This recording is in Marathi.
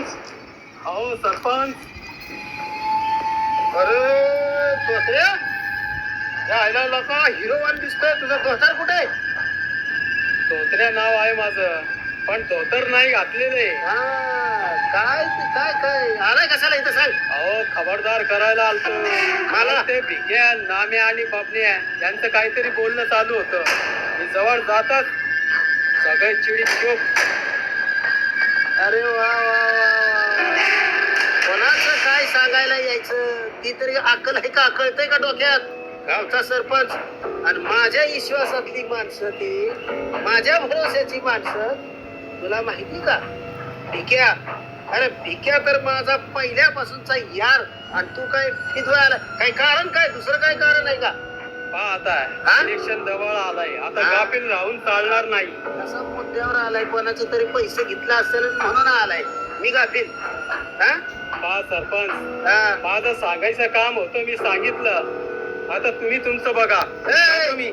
सरपंच. अहो सरपंच. अरे धोत्र्या, या आयला लोका हिरोवान दिसतोय. तुझा धोतर कुठे? धोत्र्या नाव आहे माझं, पण धोतर नाही घातलेले. काय काय काय आलाय कशाला इथं सांग. अहो खबरदार करायला आलतो. मला ते भिक्या नाम्या आणि बाबण्या यांचं काहीतरी बोलणं चालू होतं. मी जवळ जातात सगळे चिडी चोप. अरे वा वा वा, कोणाचं काय सांगायला यायचं? ती तरी अक्कल आहे का? कळतंय का डोक्यात? गावचा सरपंच आणि माझ्या विश्वासातली माणसं, ती माझ्या भरोश्याची माणसं. तुला माहिती का भिक्या? अरे भिक्या तर माझा पहिल्यापासूनचा यार. आणि तू काय फिदवायला? काय कारण? काय दुसरं काय कारण आहे का? पहा आता इलेक्शन जवळ आलाय. आता गाफील राहून चालणार नाही. कसा मुद्द्यावर आलाय? कोणाचं तरी पैसे घेतला असेल म्हणून आलाय. मी गाफील? पहा सरपंच, माझं सांगायचं काम होतं, मी सांगितलं. आता तुम्ही तुमचं बघा. तुम्ही